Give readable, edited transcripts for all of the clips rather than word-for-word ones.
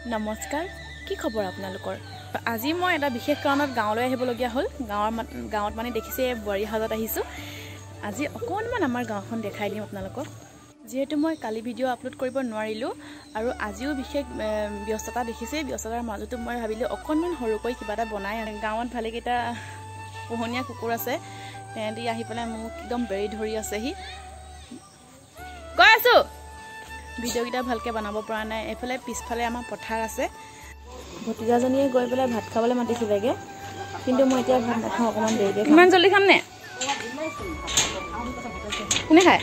নমস্কাৰ কি খবৰ আপোনালোকৰ আজি মই এটা বিশেষ কাৰণত গাঁৱলৈ আহিবলগীয়া হ'ল গাঁৱত মানে দেখিছে বৰি হাজত আহিছো আজি অকণমান আমাৰ গাঁওখন দেখাই দিম আপোনালোকক যেহেতু মই কালি ভিডিও আপলোড কৰিব নোৱাৰিলো আৰু আজিও বিশেষ ব্যস্ততা দেখিছে ব্যস্ততাৰ মাজতো মই ভাবিলো অকণমান হৰুকৈ কিবা এটা বনাই গাঁৱত ভালে কেইটা পোহনীয়া কুকুৰ আছে তেহেঁতি আহি পেলাই মোক একদম বেৰি ধৰি আছেহি গৈ আছো ভিডিও কিটা ভালকে বনাব পৰা নাই এফালে পিছফালে আমাৰ পথাৰ আছে ভতিজাজনীয়ে গৈ পেলাই ভাত খাবলৈ মাতিছিলেগে কিন্তু মই এতিয়া ভাত নাখাওঁ অকমান দেৰিকে ইমান জলদি খাম নে কোনে খায়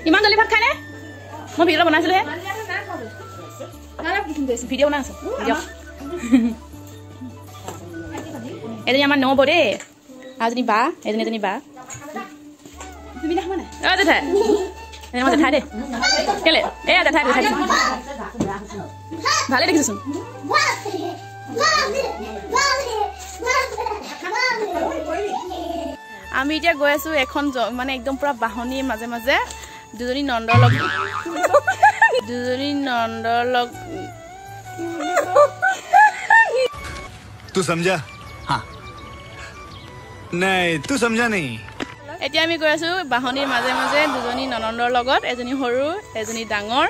ইমান জলদি ভাত খায় নে মই ভিডিও বনাইছিলো হে ভিডিও বনাই আছো এজনী আমাৰ নব দে আজনী বা এজনী বা তুমি না মানে অ জেঠাই এনে মই জেঠাই দে কেলে এ জেঠাই ভালে দেখিছোন আমি এতিয়া গৈ আছো এখন মানে একদম পুৰা বাহনীৰ মাজে মাজে দুজনী নন্দৰ লগ तू समझा हाँ नहीं तू समझा नहीं এতিয়া আমি গৈ আছো বাহনীৰ মাজে মাজে দুজনী ননন্দৰ লগত এজনী সৰু এজনী ডাঙৰ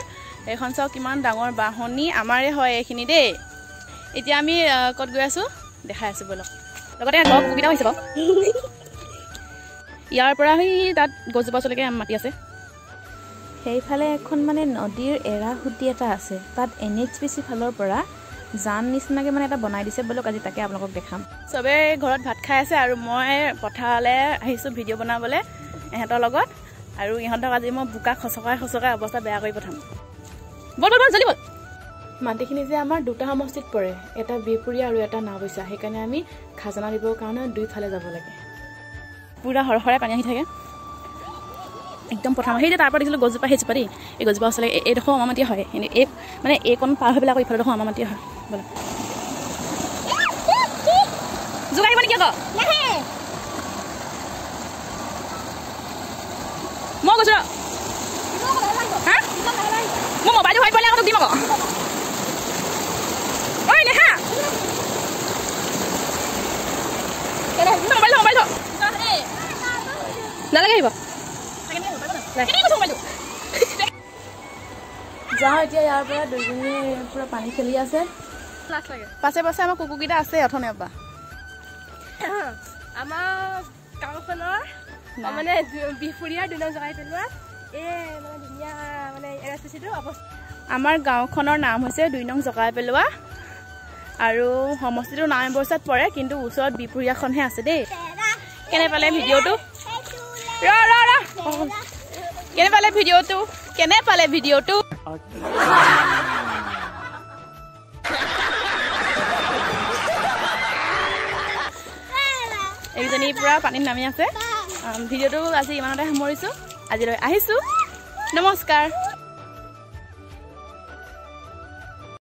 এখন চাও কিমান ডাঙৰ বাহনী আমাৰে হয় এইখিনি দেই এতিয়া আমি কত গৈ আছো দেখাই আছো বলক লগতে লগ কুবিটা হৈছে বাৰু ইয়াৰ পৰা তাত গছজোপালৈকে মাটি আছে সেইফালে এখন মানে নদীৰ এৰাহুতি এটা আছে তাত NHPC ফালৰ পৰা জান নিচিনাকে মানে এটা বনাই দিছে বলক আজি তাকে আপোনালোকক দেখাম সবে ঘৰত ভাত খাই আছে আৰু মই পথাৰলৈ আহিছো ভিডিও বনাবলৈ এহেঁতৰ লগত আৰু ইহঁতক আজি মই বুকা খচকাই অৱস্থা বেয়া কৰি পঠাম বল জলদি বল মাটিখিনি যে আমাৰ দুটা সমষ্টিত পৰে এটা বিপুৰীয়া আৰু এটা নাওবৈচা সেইকাৰণে আমি খাজনা দিবৰ কাৰণে দুইফালে যাব লাগে পুৰা হৰহৰাই পানী আহি থাকে একদম প্ৰথম সেই যে তাৰ পৰা দেখিলো গছজোপা সেইজোপা দেই এই গছজোপা আচলতে এইডোখৰ আমাৰ মাটি হয় এই মানে এইকণ পাৰ হৈ পেলাই আকৌ ইফালেডোখৰ আমাৰ মাটি হয় বলা জোগাই আহিব নেকি আকৌ মই কৈছো হা মই মোবাইলটো হৈ পেলাই আকৌ দিম আকৌ ঐ নেহা মোবাইল নালাগে আহিব যাওঁ এতিয়া ইয়াৰ পৰা দুজনীয়ে পুৰা পানী খেলি আছে পাছে পাছে আমাৰ কুকুৰকেইটা আছে অথনে পৰা আমাৰ গাঁওখনৰ মানে বিহুৰীয়া 2 নং জগাই পেলোৱা মানে ধুনীয়া মানে NHPCটো অৱস্থা আমাৰ গাঁওখনৰ নাম হৈছে 2 নং জগাই পেলোৱা আৰু সমষ্টিটো নামবৰচাত পৰে কিন্তু ওচৰত বিপুৰীয়াখনহে আছে দেই কেনে পালে ভিডিওটো কেনে পালে ভিডিওটো এইজনী পুৰা পানীত নামি আছে ভিডিওটো আজি ইমানতে সামৰিছো আজিলৈ আহিছো নমস্কাৰ